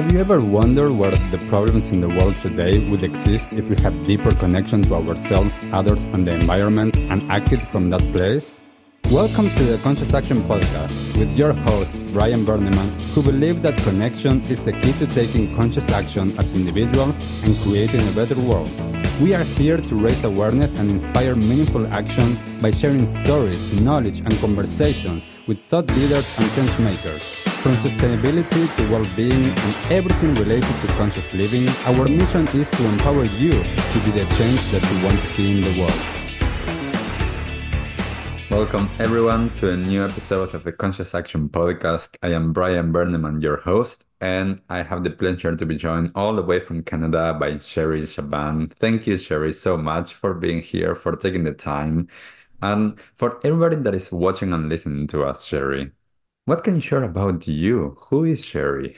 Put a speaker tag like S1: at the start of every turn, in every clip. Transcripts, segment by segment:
S1: Have you ever wondered where the problems in the world today would exist if we had deeper connection to ourselves, others, and the environment and acted from that place? Welcome to the Conscious Action Podcast with your host, Brian Berneman, who believes that connection is the key to taking conscious action as individuals and creating a better world. We are here to raise awareness and inspire meaningful action by sharing stories, knowledge, and conversations with thought leaders and change makers. From sustainability to well-being and everything related to conscious living, our mission is to empower you to be the change that you want to see in the world. Welcome everyone to a new episode of the Conscious Action Podcast. I am Brian Berneman, your host, and I have the pleasure to be joined all the way from Canada by Sherry Shaban. Thank you, Sherry, so much for being here, for taking the time, and for everybody that is watching and listening to us, Sherry. What can you share about you? Who is Sherry?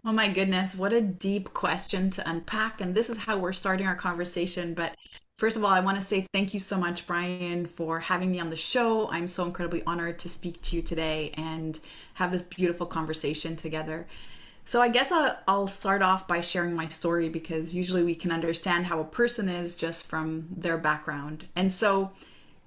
S2: Oh my goodness, what a deep question to unpack. And this is how we're starting our conversation. But first of all, I want to say thank you so much, Brian, for having me on the show. I'm so incredibly honored to speak to you today and have this beautiful conversation together. So I guess I'll start off by sharing my story because usually we can understand how a person is just from their background. And so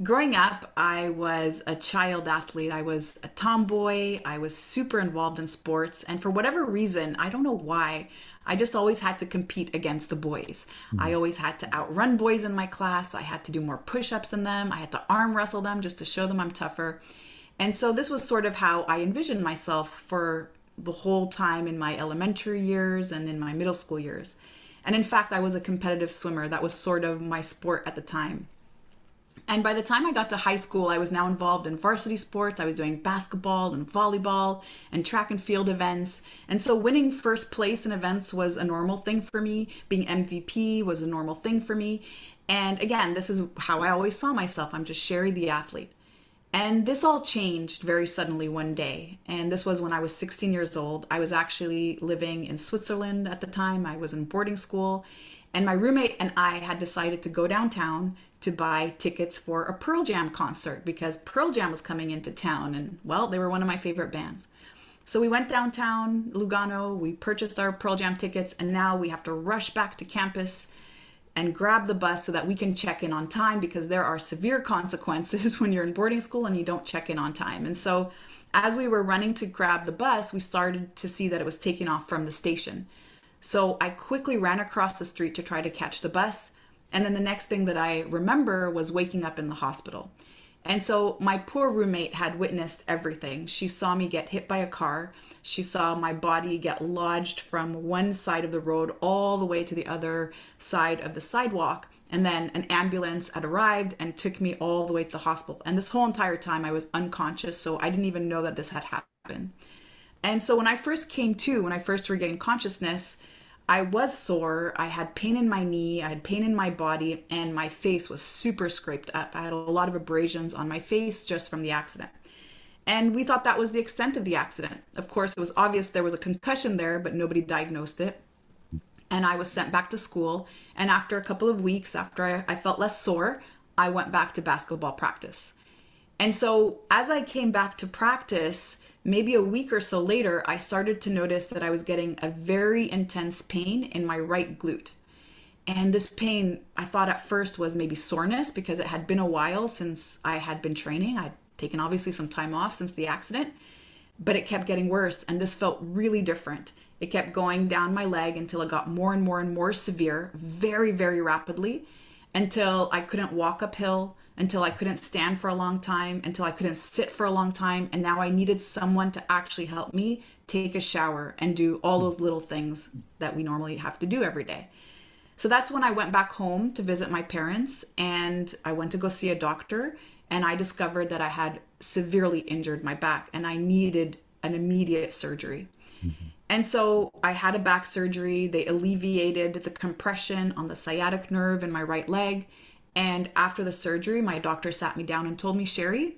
S2: growing up, I was a child athlete. I was a tomboy. I was super involved in sports. And for whatever reason, I don't know why, I just always had to compete against the boys. I always had to outrun boys in my class. I had to do more push-ups than them. I had to arm wrestle them just to show them I'm tougher. And so this was sort of how I envisioned myself for the whole time in my elementary years and in my middle school years. And in fact, I was a competitive swimmer. That was sort of my sport at the time. And by the time I got to high school, I was now involved in varsity sports. I was doing basketball and volleyball and track and field events. And so winning first place in events was a normal thing for me. Being MVP was a normal thing for me. And again, this is how I always saw myself. I'm just Sherry the athlete. And this all changed very suddenly one day. And this was when I was 16 years old. I was actually living in Switzerland at the time. I was in boarding school. And my roommate and I had decided to go downtown to buy tickets for a Pearl Jam concert because Pearl Jam was coming into town. And well, they were one of my favorite bands. So we went downtown Lugano, we purchased our Pearl Jam tickets, and now we have to rush back to campus and grab the bus so that we can check in on time because there are severe consequences when you're in boarding school and you don't check in on time. And so as we were running to grab the bus, we started to see that it was taking off from the station. So I quickly ran across the street to try to catch the bus. And then the next thing that I remember was waking up in the hospital. And so my poor roommate had witnessed everything. She saw me get hit by a car. She saw my body get lodged from one side of the road all the way to the other side of the sidewalk. And then an ambulance had arrived and took me all the way to the hospital. And this whole entire time I was unconscious, so I didn't even know that this had happened. And so when I first came to, when I first regained consciousness, I was sore. I had pain in my knee. I had pain in my body, and my face was super scraped up. I had a lot of abrasions on my face just from the accident. And we thought that was the extent of the accident. Of course, it was obvious there was a concussion there, but nobody diagnosed it. And I was sent back to school. And after a couple of weeks, after I felt less sore, I went back to basketball practice. And so as I came back to practice, maybe a week or so later, I started to notice that I was getting a very intense pain in my right glute. And this pain, I thought at first was maybe soreness because it had been a while since I had been training. I'd taken obviously some time off since the accident, but it kept getting worse. And this felt really different. It kept going down my leg until it got more and more and more severe, very, very rapidly, until I couldn't walk uphill, until I couldn't stand for a long time, until I couldn't sit for a long time. And now I needed someone to actually help me take a shower and do all those little things that we normally have to do every day. So that's when I went back home to visit my parents, and I went to go see a doctor, and I discovered that I had severely injured my back and I needed an immediate surgery. And so I had a back surgery. They alleviated the compression on the sciatic nerve in my right leg. And after the surgery, my doctor sat me down and told me, Sherry,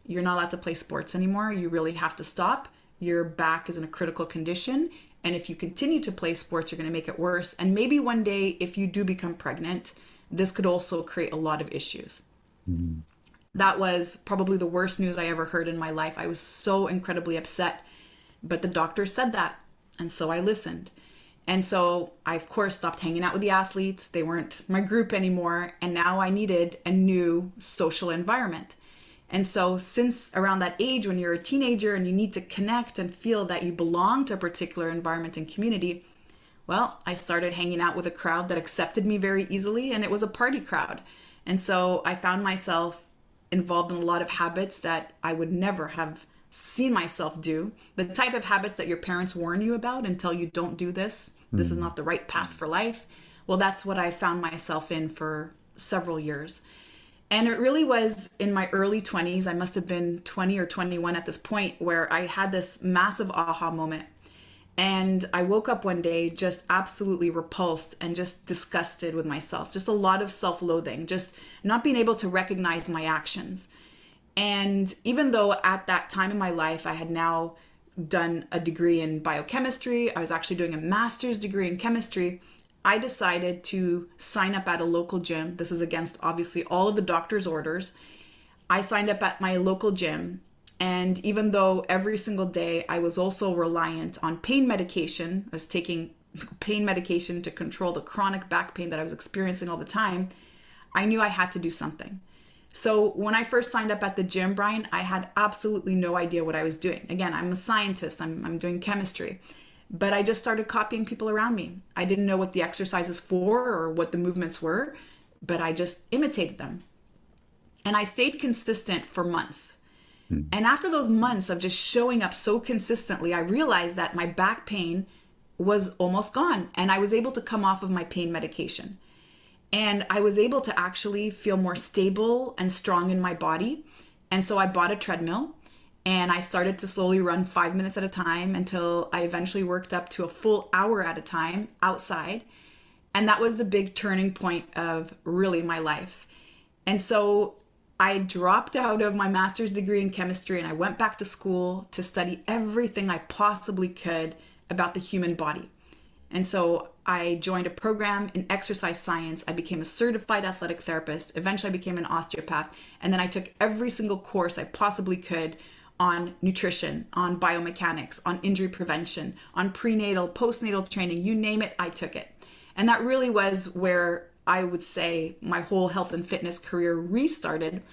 S2: you're not allowed to play sports anymore. You really have to stop. Your back is in a critical condition. And if you continue to play sports, you're going to make it worse. And maybe one day, if you do become pregnant, this could also create a lot of issues. That was probably the worst news I ever heard in my life. I was so incredibly upset. But the doctor said that. And so I listened. And so I, of course, stopped hanging out with the athletes. They weren't my group anymore. And now I needed a new social environment. And so, since around that age when you're a teenager and you need to connect and feel that you belong to a particular environment and community, well, I started hanging out with a crowd that accepted me very easily, and it was a party crowd. And so I found myself involved in a lot of habits that I would never have seen myself do. The type of habits that your parents warn you about and tell you don't do this. This is
S1: Mm.
S2: not the right path for life. Well, that's what I found myself in for several years. And it really was in my early 20s. I must have been 20 or 21 at this point where I had this massive aha moment. And I woke up one day just absolutely repulsed and just disgusted with myself. Just a lot of self loathing, just not being able to recognize my actions. And even though at that time in my life I had now done a degree in biochemistry, I was actually doing a master's degree in chemistry, I decided to sign up at a local gym. This is against obviously all of the doctor's orders. I signed up at my local gym. And even though every single day I was also reliant on pain medication, I was taking pain medication to control the chronic back pain that I was experiencing all the time, I knew I had to do something. So when I first signed up at the gym, Brian, I had absolutely no idea what I was doing. Again, I'm a scientist, I'm doing chemistry, but I just started copying people around me. I didn't know what the exercises for or what the movements were, but I just imitated them. And I stayed consistent for months.
S1: Mm.
S2: And after those months of just showing up so consistently, I realized that my back pain was almost gone and I was able to come off of my pain medication. And I was able to actually feel more stable and strong in my body. And so I bought a treadmill and I started to slowly run 5 minutes at a time until I eventually worked up to a full hour at a time outside. And that was the big turning point of really my life. And so I dropped out of my master's degree in chemistry and I went back to school to study everything I possibly could about the human body. And so I joined a program in exercise science. I became a certified athletic therapist. Eventually, I became an osteopath. And then I took every single course I possibly could on nutrition, on biomechanics, on injury prevention, on prenatal, postnatal training, you name it, I took it. And that really was where I would say my whole health and fitness career restarted.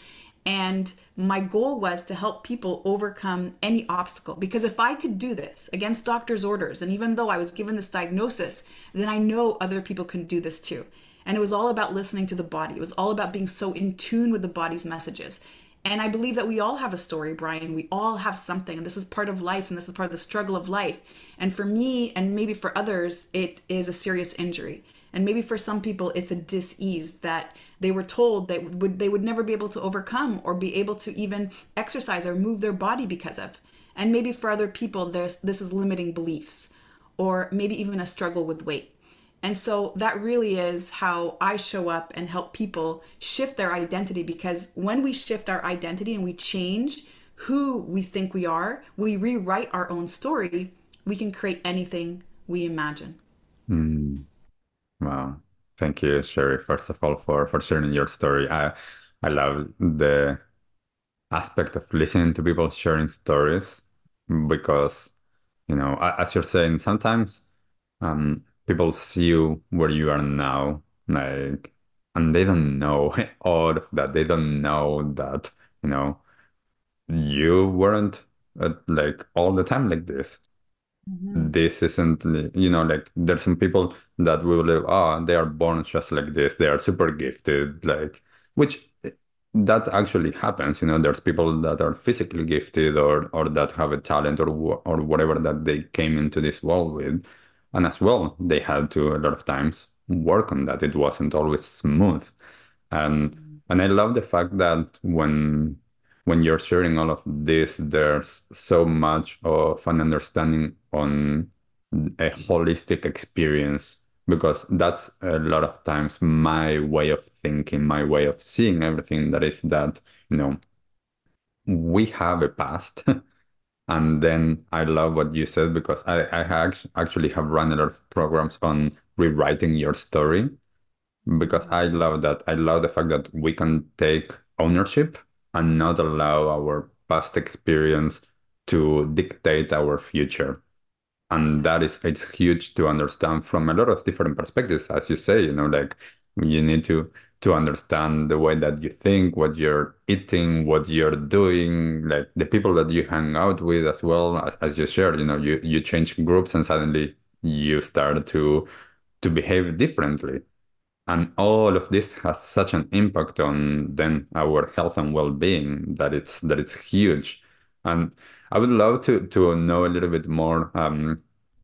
S2: And my goal was to help people overcome any obstacle. Because if I could do this against doctor's orders, and even though I was given this diagnosis, then I know other people can do this too. And it was all about listening to the body. It was all about being so in tune with the body's messages. And I believe that we all have a story, Brian. We all have something, and this is part of life, and this is part of the struggle of life. And for me, and maybe for others, it is a serious injury. And maybe for some people, it's a dis-ease that they were told that they would never be able to overcome or be able to even exercise or move their body because of. And maybe for other people, this is limiting beliefs or maybe even a struggle with weight. And so that really is how I show up and help people shift their identity, because when we shift our identity and we change who we think we are, we rewrite our own story, we can create anything we imagine.
S1: Mm. Wow. Thank you, Sherry, first of all, for sharing your story. I love the aspect of listening to people sharing stories because, as you're saying, sometimes people see you where you are now, like, and they don't know all of that. They don't know that, you know, you weren't like all the time like this.
S2: Mhm.
S1: This isn't, like there's some people that will live, they are born just like this. They are super gifted, like, which that actually happens. There's people that are physically gifted or that have a talent or whatever that they came into this world with. And as well, they had to a lot of times work on that. It wasn't always smooth. And and I love the fact that when you're sharing all of this, there's so much of an understanding on a holistic experience, because that's a lot of times my way of thinking, my way of seeing everything, that is that, we have a past. And then I love what you said, because actually have run a lot of programs on rewriting your story, because I love that. I love the fact that we can take ownership and not allow our past experience to dictate our future. And that is, it's huge to understand from a lot of different perspectives, as you say, like you need to understand the way that you think, what you're eating, what you're doing, like the people that you hang out with as well, as you shared, you change groups and suddenly you start to behave differently. And all of this has such an impact on then our health and well-being that it's huge. And I would love to know a little bit more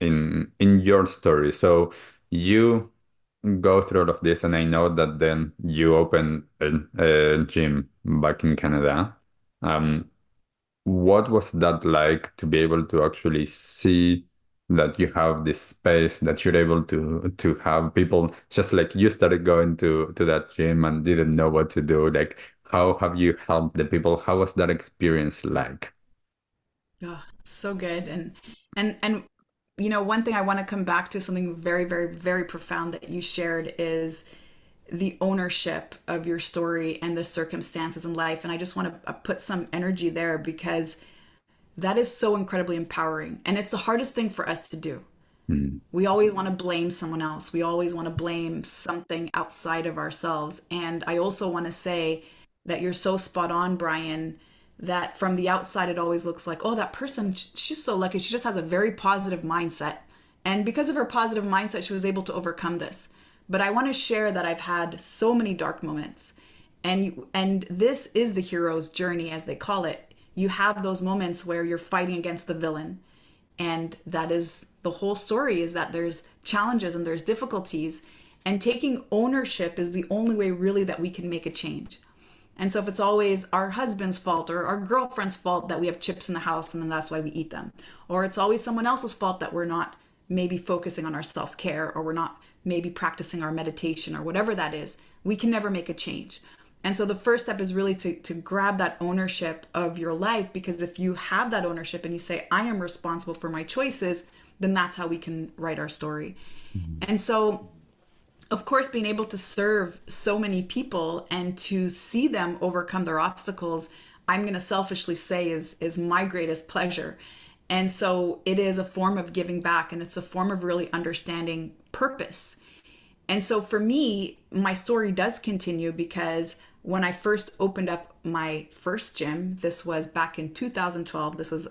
S1: in your story. So you go through all of this, and I know that then you open a gym back in Canada. Um, what was that like to be able to actually see that you have this space, that you're able to have people just like you started going to that gym and didn't know what to do? Like, how have you helped the people? How was that experience like?
S2: Oh, so good. And one thing I want to come back to, something very, very, very profound that you shared, is the ownership of your story and the circumstances in life. And I just want to put some energy there because that is so incredibly empowering. And it's the hardest thing for us to do.
S1: Mm,
S2: We always want to blame someone else. We always want to blame something outside of ourselves. And I also want to say that you're so spot on, Brian, that from the outside, it always looks like, oh, that person, she's so lucky. She just has a very positive mindset. And because of her positive mindset, she was able to overcome this. But I want to share that I've had so many dark moments. And this is the hero's journey, as they call it. You have those moments where you're fighting against the villain, and that is the whole story, is that there's challenges and there's difficulties, and taking ownership is the only way really that we can make a change. And so if it's always our husband's fault or our girlfriend's fault that we have chips in the house and then that's why we eat them, or it's always someone else's fault that we're not maybe focusing on our self-care, or we're not maybe practicing our meditation or whatever that is, we can never make a change. And so the first step is really to grab that ownership of your life, because if you have that ownership and you say, I am responsible for my choices, then that's how we can write our story.
S1: mm,
S2: And so, of course, being able to serve so many people and to see them overcome their obstacles, I'm going to selfishly say is my greatest pleasure. And so it is a form of giving back, and it's a form of really understanding purpose. And so for me, my story does continue, because when I first opened up my first gym, this was back in 2012. This was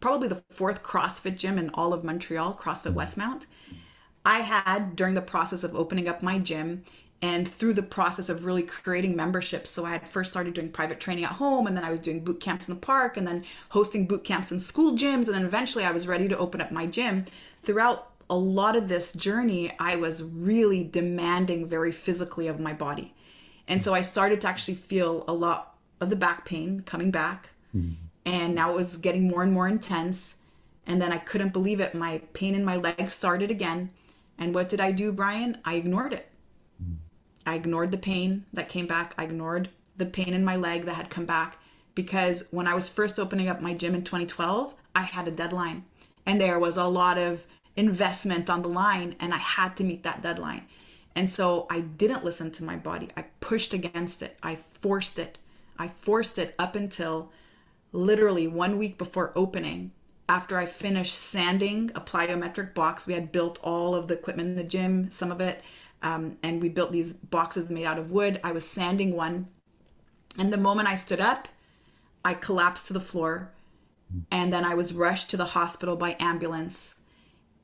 S2: probably the fourth CrossFit gym in all of Montreal, CrossFit
S1: mm,
S2: Westmount. I had, during the process of opening up my gym and through the process of really creating memberships, so I had first started doing private training at home, and then I was doing boot camps in the park, and then hosting boot camps in school gyms, and then eventually I was ready to open up my gym. Throughout a lot of this journey, I was really demanding very physically of my body. And so I started to actually feel a lot of the back pain coming back.
S1: mm,
S2: And now it was getting more and more intense. And then I couldn't believe it. My pain in my legs started again. And what did I do, Brian? I ignored it.
S1: mm,
S2: I ignored the pain that came back. I ignored the pain in my leg that had come back, because when I was first opening up my gym in 2012, I had a deadline and there was a lot of investment on the line, and I had to meet that deadline. And so I didn't listen to my body. I pushed against it. I forced it. I forced it up until literally 1 week before opening. After I finished sanding a plyometric box, we had built all of the equipment in the gym, some of it, and we built these boxes made out of wood. I was sanding one, and the moment I stood up, I collapsed to the floor, and then I was rushed to the hospital by ambulance.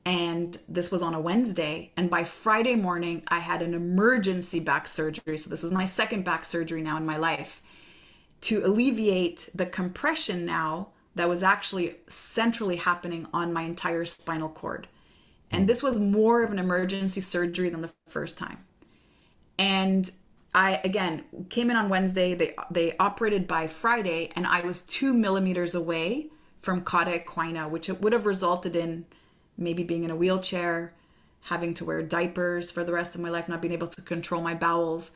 S2: And this was on a Wednesday, and by Friday morning I had an emergency back surgery. So this is my second back surgery now in my life, to alleviate the compression now that was actually centrally happening on my entire spinal cord. And
S1: mm,
S2: this was more of an emergency surgery than the first time. And I again came in on Wednesday. They operated by Friday, and I was 2 millimeters away from cauda equina, which it would have resulted in maybe being in a wheelchair, having to wear diapers for the rest of my life, not being able to control my bowels.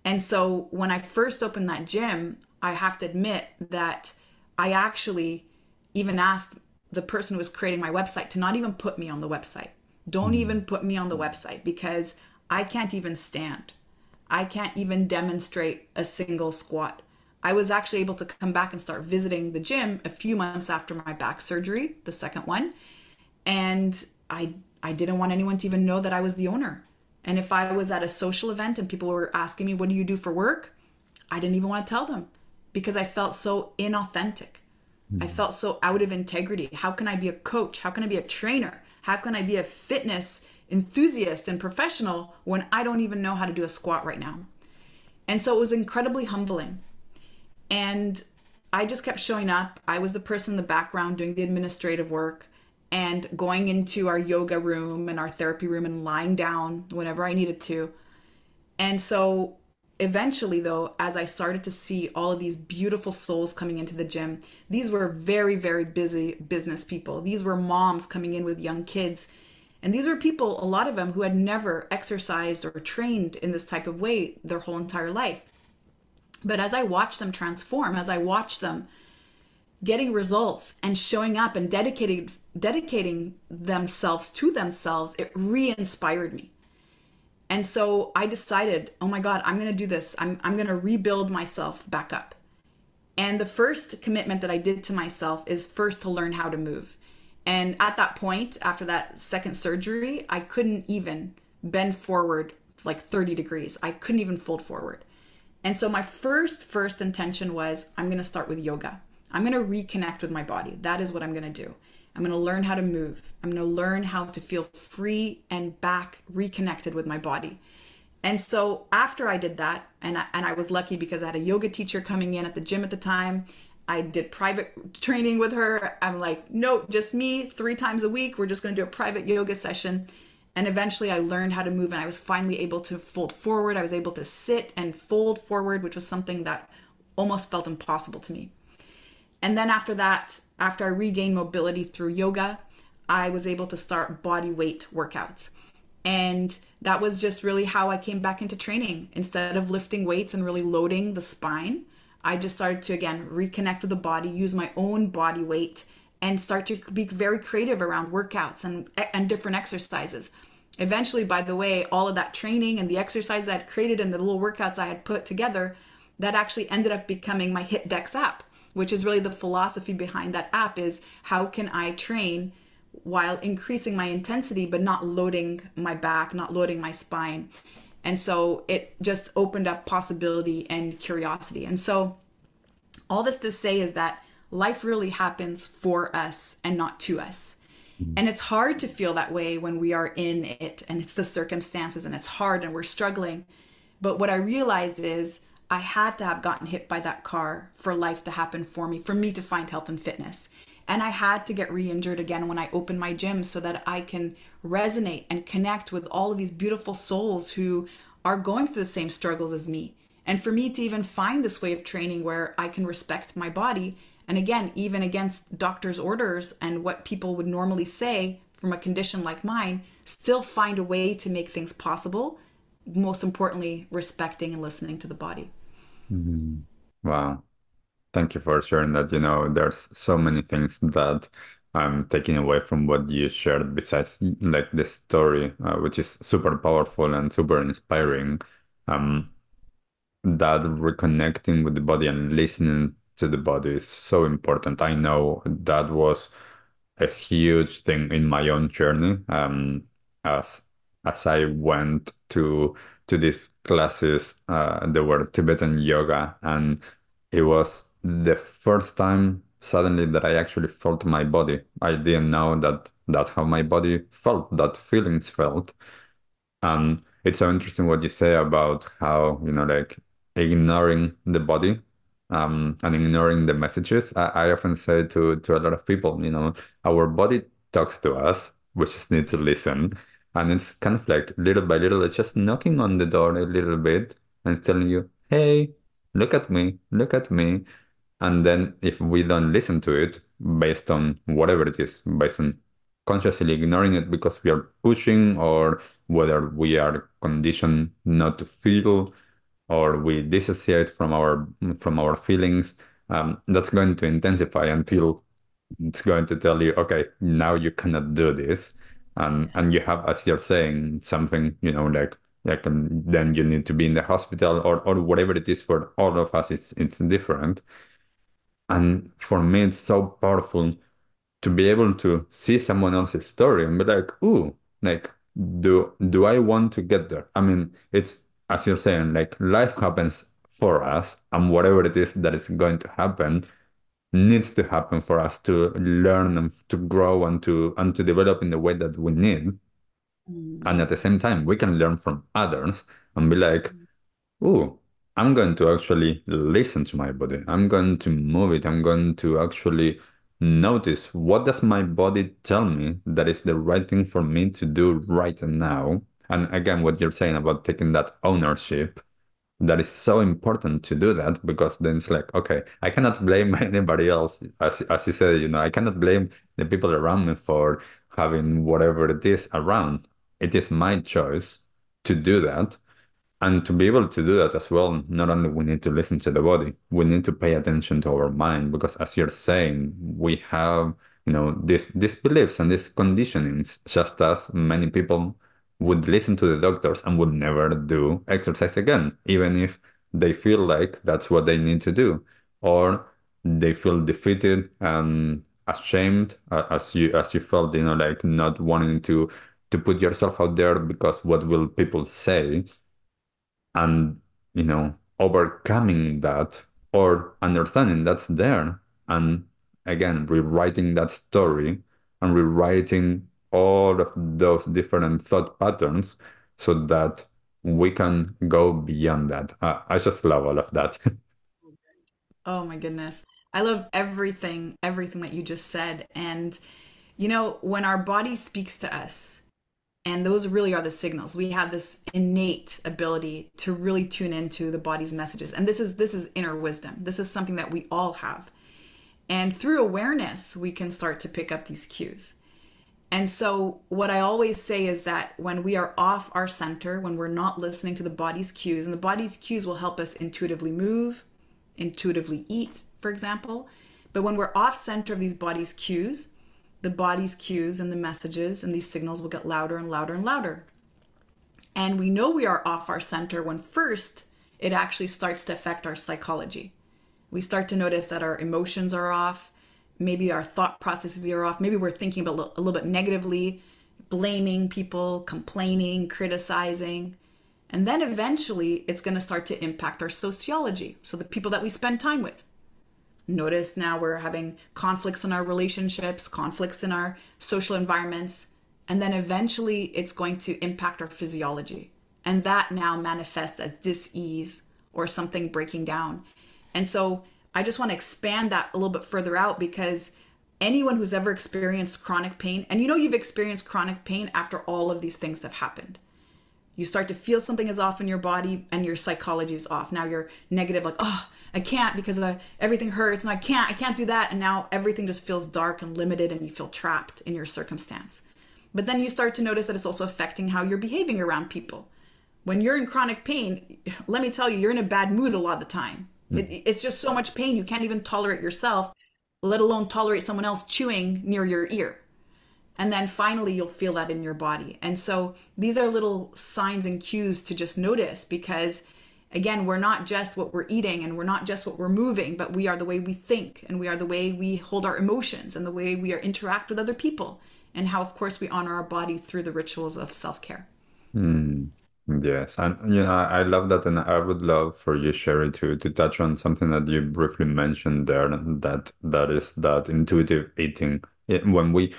S2: And so when I first opened that gym, I have to admit that I actually even asked the person who was creating my website to not even put me on the website. Don't
S1: mm,
S2: even put me on the website, because I can't even stand. I can't even demonstrate a single squat. I was actually able to come back and start visiting the gym a few months after my back surgery, the second one. And I didn't want anyone to even know that I was the owner. And if I was at a social event and people were asking me, what do you do for work? I didn't even want to tell them because I felt so inauthentic. I
S1: Mhm.
S2: felt so out of integrity. How can I be a coach? How can I be a trainer? How can I be a fitness enthusiast and professional when I don't even know how to do a squat right now? And so it was incredibly humbling. And I just kept showing up. I was the person in the background doing the administrative work and going into our yoga room and our therapy room and lying down whenever I needed to. And so eventually, though, as I started to see all of these beautiful souls coming into the gym, these were very, very busy business people. These were moms coming in with young kids. And these were people, a lot of them, who had never exercised or trained in this type of way their whole entire life. But as I watched them transform, as I watched them getting results and showing up and dedicating themselves to themselves, it re-inspired me. And so I decided, oh my God, I'm going to do this. I'm going to rebuild myself back up. And the first commitment that I did to myself is first to learn how to move. And at that point, after that second surgery, I couldn't even bend forward like 30 degrees. I couldn't even fold forward. And so my first intention was I'm going to start with yoga. I'm going to reconnect with my body. That is what I'm going to do. I'm going to learn how to move. I'm going to learn how to feel free and back reconnected with my body. And so after I did that, and I was lucky because I had a yoga teacher coming in at the gym at the time. I did private training with her. I'm like, no, just me 3 times a week. We're just going to do a private yoga session. And eventually I learned how to move and I was finally able to fold forward. I was able to sit and fold forward, which was something that almost felt impossible to me. And then after that, after I regained mobility through yoga, I was able to start body weight workouts. And that was just really how I came back into training. Instead of lifting weights and really loading the spine, I just started to again reconnect with the body, use my own body weight, and start to be very creative around workouts and different exercises. Eventually, by the way, all of that training and the exercises I had created and the little workouts I had put together, that actually ended up becoming my HitDex app, which is really the philosophy behind that app is how can I train while increasing my intensity, but not loading my back, not loading my spine. And so it just opened up possibility and curiosity. And so all this to say is that life really happens for us and not to us. And it's hard to feel that way when we are in it and it's the circumstances and it's hard and we're struggling. But what I realized is I had to have gotten hit by that car for life to happen for me to find health and fitness. And I had to get re injured again when I opened my gym so that I can resonate and connect with all of these beautiful souls who are going through the same struggles as me. And for me to even find this way of training where I can respect my body. And again, even against doctor's orders and what people would normally say from a condition like mine, still find a way to make things possible. Most importantly, respecting and listening to the body.
S1: Mhm. Wow. Thank you for sharing that. There's so many things that I'm taking away from what you shared besides like the story, which is super powerful and super inspiring. Um, that reconnecting with the body and listening to the body is so important. I know that was a huge thing in my own journey. As as I went to these classes, they were Tibetan yoga, and it was the first time suddenly that I actually felt my body. I didn't know that that's how my body felt, that feelings felt. And it's so interesting what you say about how, like ignoring the body, and ignoring the messages. I often say to a lot of people, our body talks to us. We just need to listen. And it's kind of like little by little, it's just knocking on the door a little bit and telling you, hey, look at me, look at me. And then if we don't listen to it based on whatever it is, based on consciously ignoring it because we are pushing, or whether we are conditioned not to feel, or we dissociate from our feelings, that's going to intensify until it's going to tell you, okay, now you cannot do this. And you have, as you're saying, something, like like, and then you need to be in the hospital, or whatever it is. For all of us, it's different. And for me, it's so powerful to be able to see someone else's story and be like, ooh, like, do I want to get there? I mean, it's, as you're saying, like, life happens for us, and whatever it is that is going to happen needs to happen for us to learn and to grow and to develop in the way that we need. And at the same time, we can learn from others and be like, oh, I'm going to actually listen to my body. I'm going to move it. I'm going to actually notice, what does my body tell me that is the right thing for me to do right now? And again, what you're saying about taking that ownership, that is so important to do that, because then it's like, okay, I cannot blame anybody else. As you said, I cannot blame the people around me for having whatever it is around. It is my choice to do that. And to be able to do that as well, not only we need to listen to the body, we need to pay attention to our mind, because as you're saying, we have, these beliefs and these conditionings, just as many people would listen to the doctors and would never do exercise again, even if they feel like that's what they need to do, or they feel defeated and ashamed, as you felt, like not wanting to put yourself out there because what will people say? And overcoming that, or understanding that's there, and again rewriting that story and rewriting all of those different thought patterns so that we can go beyond that. I just love all of that.
S2: Oh my goodness. I love everything that you just said. And, when our body speaks to us, and those really are the signals, we have this innate ability to really tune into the body's messages. And this is inner wisdom. This is something that we all have. And through awareness, we can start to pick up these cues. And so, what I always say is that when we are off our center, when we're not listening to the body's cues, and the body's cues will help us intuitively move, intuitively eat, for example. But when we're off center of these body's cues, the body's cues and the messages and these signals will get louder and louder and louder. And we know we are off our center when first it actually starts to affect our psychology. We start to notice that our emotions are off. Maybe our thought processes are off. Maybe we're thinking about a little bit negatively, blaming people, complaining, criticizing. And then eventually it's going to start to impact our sociology. So the people that we spend time with. Notice now we're having conflicts in our relationships, conflicts in our social environments. And then eventually it's going to impact our physiology. And that now manifests as dis-ease or something breaking down. And so I just want to expand that a little bit further out, because anyone who's ever experienced chronic pain, and you've experienced chronic pain after all of these things have happened. You start to feel something is off in your body and your psychology is off. Now you're negative, like, oh, I can't because everything hurts and I can't do that. And now everything just feels dark and limited and you feel trapped in your circumstance. But then you start to notice that it's also affecting how you're behaving around people. When you're in chronic pain, let me tell you, you're in a bad mood a lot of the time. It's just so much pain, you can't even tolerate yourself, let alone tolerate someone else chewing near your ear. And then finally, you'll feel that in your body. And so these are little signs and cues to just notice, because again, we're not just what we're eating and we're not just what we're moving, but we are the way we think, and we are the way we hold our emotions, and the way we interact with other people, and how, of course, we honor our body through the rituals of self-care.
S1: Hmm. Yes, and I love that, and I would love for you, Sherry, to touch on something that you briefly mentioned there, that is that intuitive eating. When we,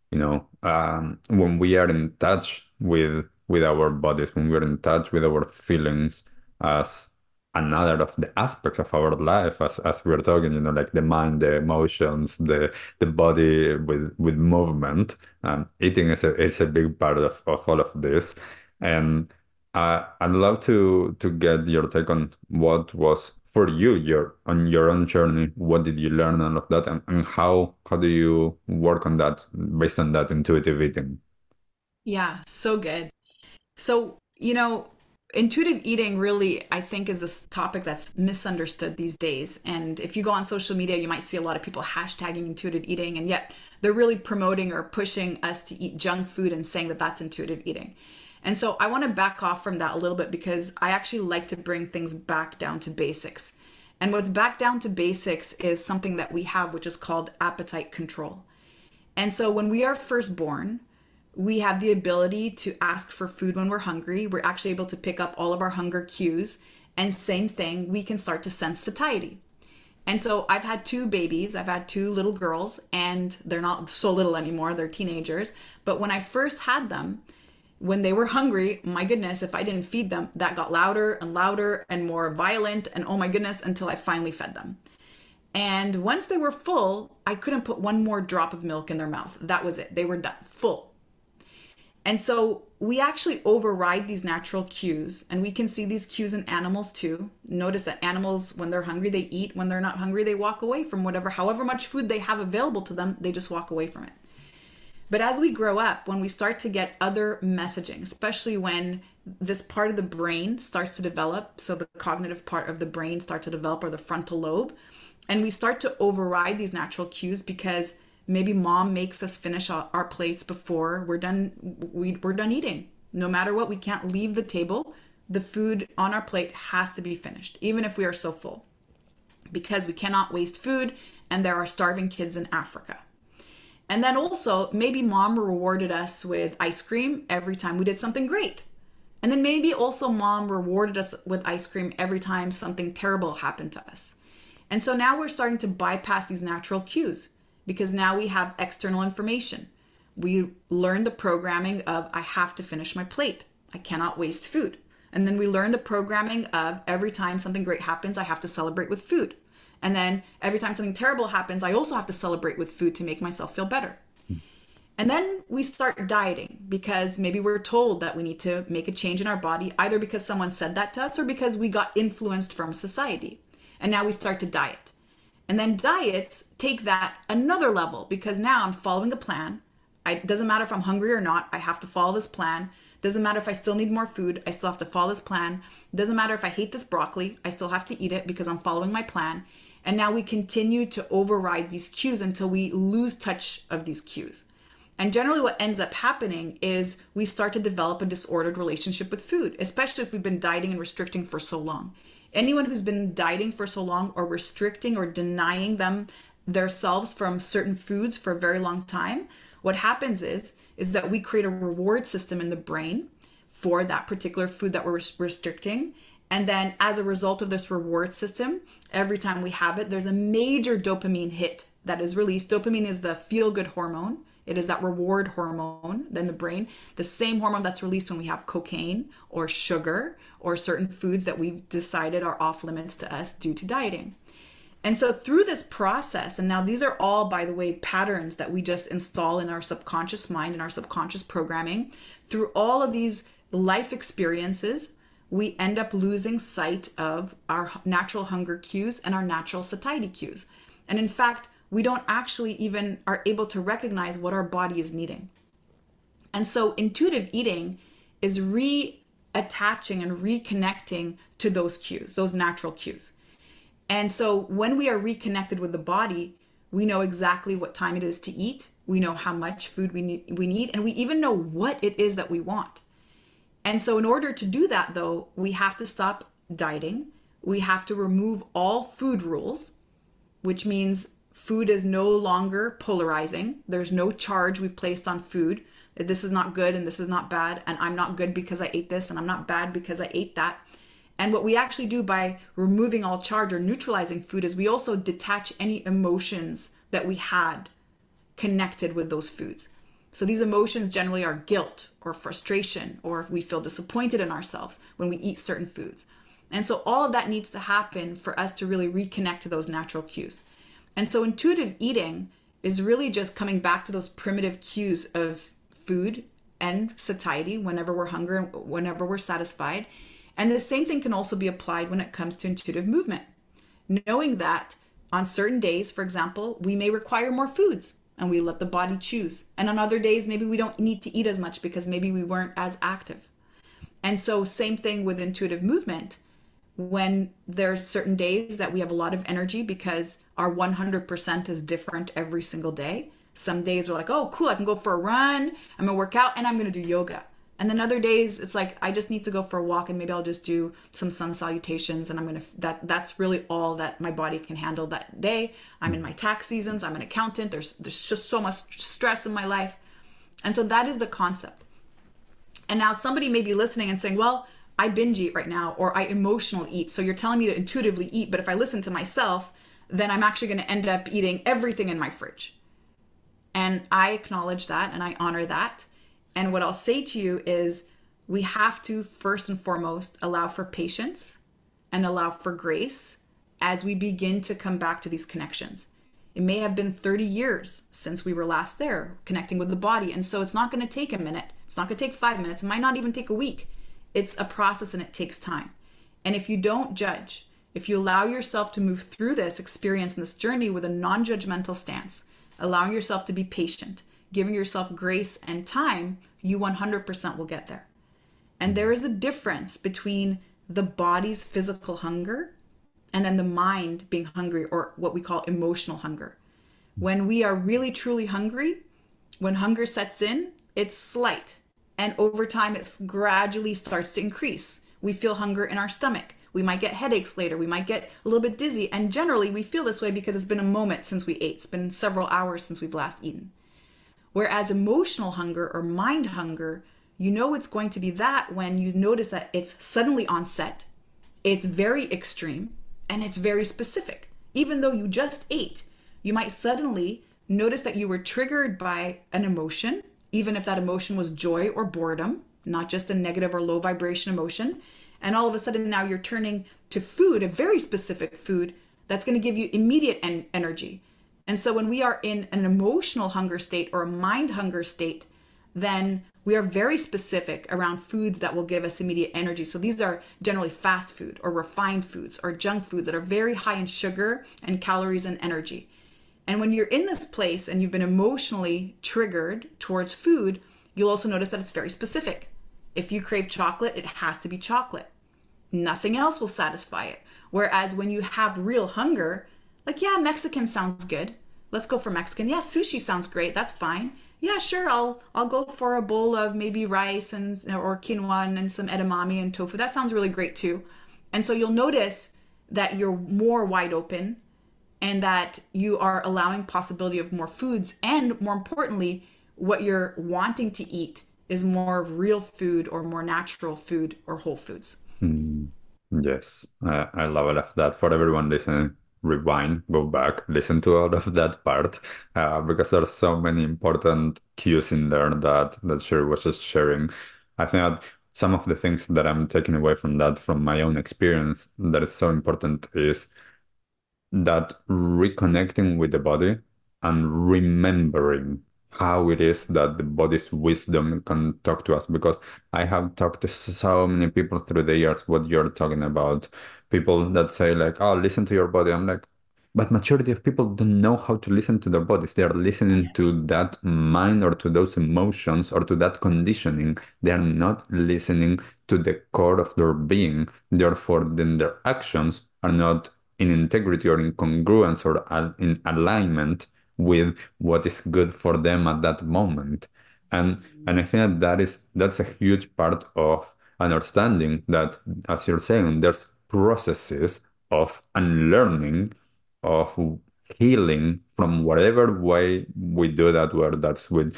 S1: when we are in touch with our bodies, when we're in touch with our feelings as another of the aspects of our life, as we're talking, like the mind, the emotions, the body with movement. Eating is a big part of all of this. And I'd love to get your take on what was for you on your own journey. What did you learn out of that, and how do you work on that based on that intuitive eating?
S2: Yeah, so good. So, intuitive eating really, I think, is this topic that's misunderstood these days. And if you go on social media, you might see a lot of people hashtagging intuitive eating, and yet they're really promoting or pushing us to eat junk food and saying that that's intuitive eating. And so I want to back off from that a little bit because I actually like to bring things back down to basics. And what's back down to basics is something that we have, which is called appetite control. And so when we are first born, we have the ability to ask for food when we're hungry. We're actually able to pick up all of our hunger cues. And same thing, we can start to sense satiety. And so I've had two babies, I've had two little girls, and they're not so little anymore, they're teenagers. But when I first had them, when they were hungry, my goodness, if I didn't feed them, that got louder and louder and more violent. And oh my goodness, until I finally fed them. And once they were full, I couldn't put one more drop of milk in their mouth. That was it. They were done, full. And so we actually override these natural cues, and we can see these cues in animals too. Notice that animals, when they're hungry, they eat. When they're not hungry, they walk away from however much food they have available to them, they just walk away from it. But as we grow up, when we start to get other messaging, especially when this part of the brain starts to develop, so the cognitive part of the brain starts to develop, or the frontal lobe, and we start to override these natural cues because maybe mom makes us finish our plates before we're done eating. No matter what, we can't leave the table. The food on our plate has to be finished, even if we are so full, because we cannot waste food, and there are starving kids in Africa. And then also, maybe mom rewarded us with ice cream every time we did something great. And then maybe also mom rewarded us with ice cream every time something terrible happened to us. And so now we're starting to bypass these natural cues, because now we have external information. We learn the programming of, I have to finish my plate. I cannot waste food. And then we learn the programming of, every time something great happens, I have to celebrate with food. And then every time something terrible happens, I also have to celebrate with food to make myself feel better. And then we start dieting because maybe we're told that we need to make a change in our body, either because someone said that to us or because we got influenced from society. And now we start to diet. And then diets take that another level, because now I'm following a plan. It doesn't matter if I'm hungry or not, I have to follow this plan. Doesn't matter if I still need more food, I still have to follow this plan. Doesn't matter if I hate this broccoli, I still have to eat it because I'm following my plan. And now we continue to override these cues until we lose touch of these cues. And generally what ends up happening is we start to develop a disordered relationship with food, especially if we've been dieting and restricting for so long. Anyone who's been dieting for so long, or restricting or denying themselves from certain foods for a very long time, what happens is that we create a reward system in the brain for that particular food that we're restricting. And then as a result of this reward system, every time we have it, there's a major dopamine hit that is released. Dopamine is the feel-good hormone. It is that reward hormone in the brain, the same hormone that's released when we have cocaine or sugar or certain foods that we've decided are off limits to us due to dieting. And so through this process, and now these are all, by the way, patterns that we just install in our subconscious mind and our subconscious programming, through all of these life experiences, we end up losing sight of our natural hunger cues and our natural satiety cues. And in fact, we don't actually even are able to recognize what our body is needing. And so intuitive eating is reattaching and reconnecting to those cues, those natural cues. And so when we are reconnected with the body, we know exactly what time it is to eat. We know how much food we need, and we even know what it is that we want. And so in order to do that, though, we have to stop dieting. We have to remove all food rules, which means food is no longer polarizing. There's no charge we've placed on food. This is not good and this is not bad, and I'm not good because I ate this, and I'm not bad because I ate that. And what we actually do by removing all charge or neutralizing food is we also detach any emotions that we had connected with those foods. So these emotions generally are guilt or frustration, or if we feel disappointed in ourselves when we eat certain foods. And so all of that needs to happen for us to really reconnect to those natural cues. And so intuitive eating is really just coming back to those primitive cues of food and satiety whenever we're hungry and whenever we're satisfied. And the same thing can also be applied when it comes to intuitive movement. Knowing that on certain days, for example, we may require more foods and we let the body choose. And on other days, maybe we don't need to eat as much because maybe we weren't as active. And so same thing with intuitive movement. When there's certain days that we have a lot of energy because our 100% is different every single day. Some days we're like, oh, cool, I can go for a run, I'm gonna work out, and I'm gonna do yoga. And then other days it's like I just need to go for a walk and maybe I'll just do some sun salutations and that's really all that my body can handle that day. I'm in my tax seasons, I'm an accountant, there's just so much stress in my life. And so that is the concept. And now somebody may be listening and saying, well, I binge eat right now or I emotional eat. So you're telling me to intuitively eat, but if I listen to myself, then I'm actually going to end up eating everything in my fridge. And I acknowledge that and I honor that. And what I'll say to you is we have to first and foremost allow for patience and allow for grace as we begin to come back to these connections. It may have been 30 years since we were last there connecting with the body. And so it's not going to take a minute. It's not going to take 5 minutes. It might not even take a week. It's a process and it takes time. And if you don't judge, if you allow yourself to move through this experience and this journey with a non judgmental stance, allowing yourself to be patient, giving yourself grace and time, you 100% will get there. And there is a difference between the body's physical hunger and then the mind being hungry, or what we call emotional hunger. When we are really truly hungry, when hunger sets in, it's slight. And over time, it gradually starts to increase. We feel hunger in our stomach. We might get headaches later. We might get a little bit dizzy. And generally, we feel this way because it's been a moment since we ate. It's been several hours since we've last eaten. Whereas emotional hunger or mind hunger, you know it's going to be that when you notice that it's suddenly onset, it's very extreme, and it's very specific. Even though you just ate, you might suddenly notice that you were triggered by an emotion, even if that emotion was joy or boredom, not just a negative or low vibration emotion. And all of a sudden now you're turning to food, a very specific food that's going to give you immediate energy. And so when we are in an emotional hunger state or a mind hunger state, then we are very specific around foods that will give us immediate energy. So these are generally fast food or refined foods or junk food that are very high in sugar and calories and energy. And when you're in this place and you've been emotionally triggered towards food, you'll also notice that it's very specific. If you crave chocolate, it has to be chocolate. Nothing else will satisfy it. Whereas when you have real hunger, like, yeah, Mexican sounds good. Let's go for Mexican. Yeah, sushi sounds great. That's fine. Yeah, sure. I'll go for a bowl of maybe rice and or quinoa and some edamame and tofu. That sounds really great too. And so you'll notice that you're more wide open and that you are allowing possibility of more foods, and more importantly, what you're wanting to eat is more of real food or more natural food or whole foods.
S1: Mm, yes, I love all of that. For everyone listening, rewind, go back, listen to all of that part, because there's so many important cues in there that Sherry was just sharing. I think that some of the things that I'm taking away from that, from my own experience, that is so important is that reconnecting with the body and remembering how it is that the body's wisdom can talk to us. Because I have talked to so many people through the years, what you're talking about, people that say like, oh, listen to your body. I'm like, but majority of people don't know how to listen to their bodies. They are listening to that mind or to those emotions or to that conditioning. They are not listening to the core of their being. Therefore, then their actions are not in integrity or in congruence or in alignment with what is good for them at that moment. And I think that's a huge part of understanding that, as you're saying, there's processes of unlearning, of healing from whatever way we do that, whether that's with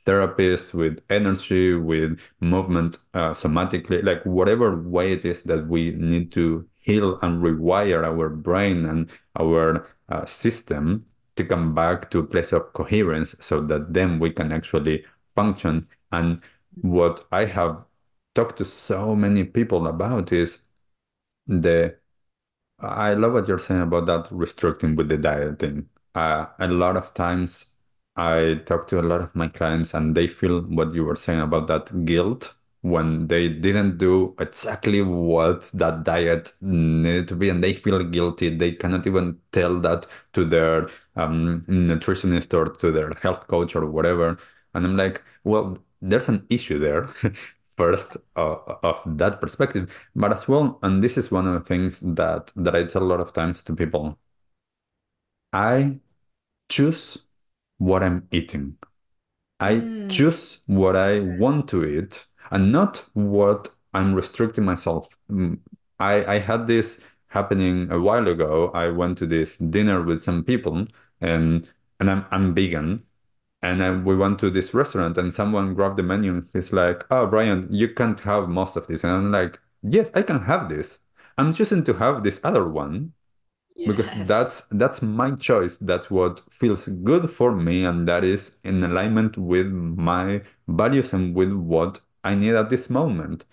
S1: therapists, with energy, with movement, somatically, like whatever way it is that we need to heal and rewire our brain and our system to come back to a place of coherence so that then we can actually function. And what I have talked to so many people about is the I love what you're saying about that restricting with the dieting. A lot of times I talk to a lot of my clients and they feel what you were saying about that guilt when they didn't do exactly what that diet needed to be, and they feel guilty. They cannot even tell that to their nutritionist or to their health coach or whatever. And I'm like, well, there's an issue there. First, of that perspective, but as well, and this is one of the things that I tell a lot of times to people, I choose what I'm eating. I
S2: Mm,
S1: choose what I want to eat. and not what I'm restricting myself. I had this happening a while ago. I went to this dinner with some people, and I'm vegan. And we went to this restaurant, and someone grabbed the menu, and he's like, "Oh, Brian, you can't have most of this." And I'm like, "Yes, I can have this. I'm choosing to have this other one because
S2: Yes.
S1: that's my choice. That's what feels good for me, and that is in alignment with my values and with what I need at this moment."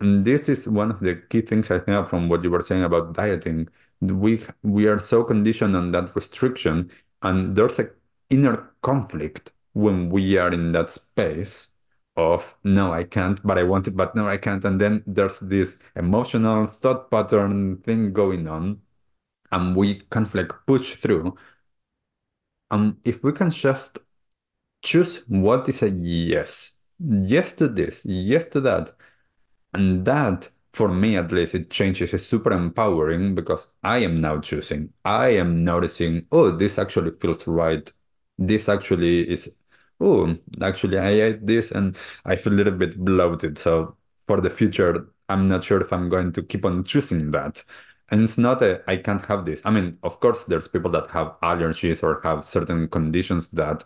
S1: And this is one of the key things I think from what you were saying about dieting. We are so conditioned on that restriction, and there's a inner conflict when we are in that space of no, I can't, but I want it, but no, I can't. And then there's this emotional thought pattern thing going on, and we kind of like push through. And if we can just choose what is a yes, yes to this, yes to that, and that, for me at least, it changes. It's super empowering because I am now choosing. I am noticing, oh, this actually feels right. This actually is, oh, actually, I ate this and I feel a little bit bloated. So for the future, I'm not sure if I'm going to keep on choosing that. And it's not I can't have this. I mean, of course, there's people that have allergies or have certain conditions that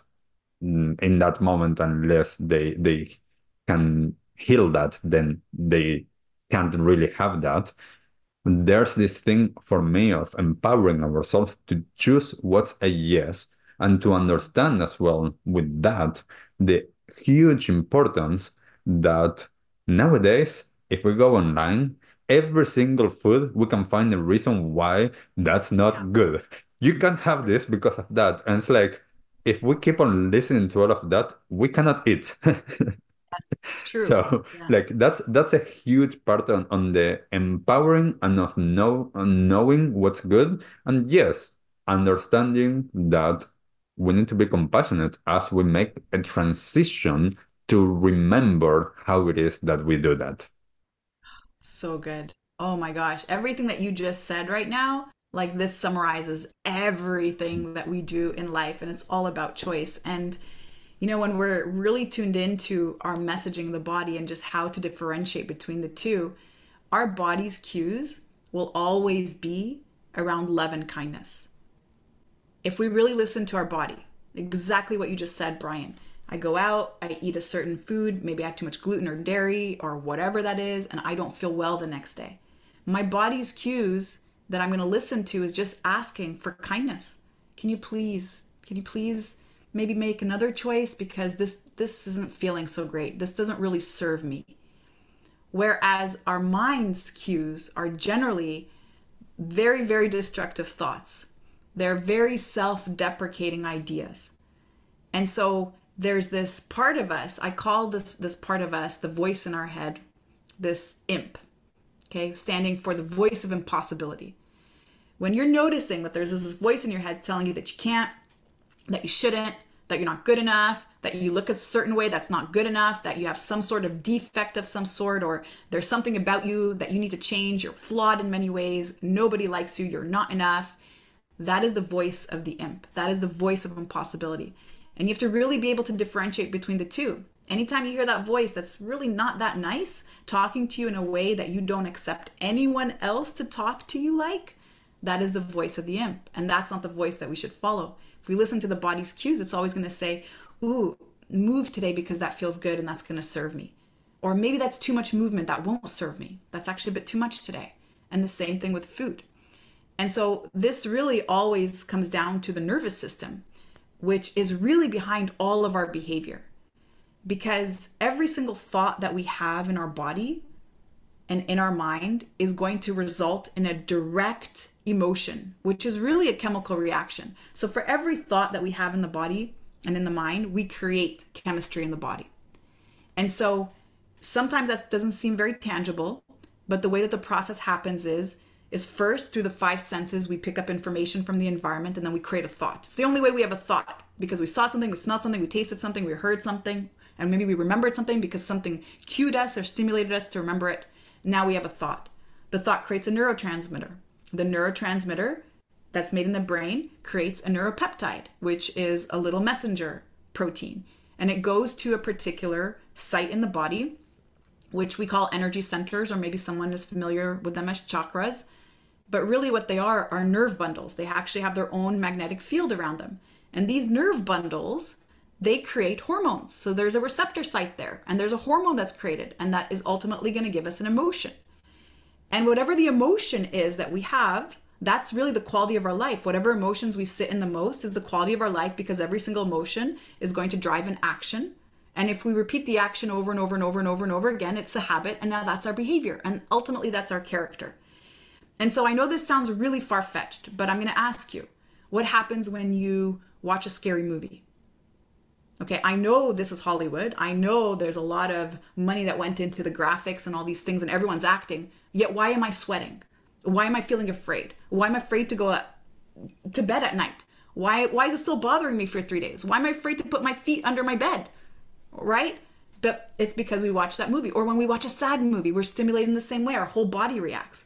S1: in that moment, unless they can heal that, then they can't really have that. There's this thing for me of empowering ourselves to choose what's a yes, and to understand as well with that the huge importance that nowadays, if we go online, every single food we can find a reason why that's
S2: Yeah.
S1: not good. You can't have this because of that. And it's like, if we keep on listening to all of that, we cannot eat.
S2: Yes, it's true.
S1: So
S2: Yeah.
S1: like that's a huge part on the empowering and of on knowing what's good. And yes, understanding that we need to be compassionate as we make a transition to remember how it is that we do that.
S2: So good. Oh my gosh. Everything that you just said right now, like this summarizes everything that we do in life, and it's all about choice. And when we're really tuned into our messaging the body and just how to differentiate between the two, our body's cues will always be around love and kindness. If we really listen to our body, exactly what you just said, Brian. I go out, I eat a certain food, maybe I have too much gluten or dairy or whatever that is, and I don't feel well the next day. My body's cues that I'm going to listen to is just asking for kindness. Can you please maybe make another choice because this isn't feeling so great. This doesn't really serve me. Whereas our mind's cues are generally very, very destructive thoughts. They're very self deprecating ideas. And so there's this part of us, I call this part of us the voice in our head, this imp, okay, standing for the voice of impossibility. When you're noticing that there's this voice in your head telling you that you can't, that you shouldn't, that you're not good enough, that you look a certain way that's not good enough, that you have some sort of defect of some sort, or there's something about you that you need to change, you're flawed in many ways, nobody likes you, you're not enough. That is the voice of the imp. That is the voice of impossibility. And you have to really be able to differentiate between the two. Anytime you hear that voice that's really not that nice, talking to you in a way that you don't accept anyone else to talk to you like, that is the voice of the imp. And that's not the voice that we should follow. If we listen to the body's cues, it's always going to say, ooh, move today because that feels good and that's going to serve me. Or maybe that's too much movement, that won't serve me. That's actually a bit too much today. And the same thing with food. And so this really always comes down to the nervous system, which is really behind all of our behavior. Because every single thought that we have in our body and in our mind is going to result in a direct emotion, which is really a chemical reaction. So for every thought that we have in the body and in the mind, we create chemistry in the body. And so sometimes that doesn't seem very tangible, but the way that the process happens is first through the five senses we pick up information from the environment and then we create a thought. It's the only way we have a thought, because we saw something, we smelled something, we tasted something, we heard something, and maybe we remembered something because something cued us or stimulated us to remember it. Now we have a thought. The thought creates a neurotransmitter. The neurotransmitter that's made in the brain creates a neuropeptide, which is a little messenger protein. and it goes to a particular site in the body, which we call energy centers, or maybe someone is familiar with them as chakras. But really what they are nerve bundles. They actually have their own magnetic field around them. And these nerve bundles, they create hormones. So there's a receptor site there, and there's a hormone that's created, and that is ultimately going to give us an emotion. And whatever the emotion is that we have, that's really the quality of our life. Whatever emotions we sit in the most is the quality of our life, because every single emotion is going to drive an action. And if we repeat the action over and over and over and over and over again, it's a habit, and now that's our behavior. And ultimately, that's our character. And so I know this sounds really far-fetched, but I'm going to ask you, what happens when you watch a scary movie? Okay, I know this is Hollywood. I know there's a lot of money that went into the graphics and all these things, and everyone's acting. Yet why am I sweating? Why am I feeling afraid? Why am I afraid to go to bed at night? Why is it still bothering me for 3 days? Why am I afraid to put my feet under my bed? Right? But it's because we watch that movie. Or when we watch a sad movie, we're stimulated in the same way. Our whole body reacts.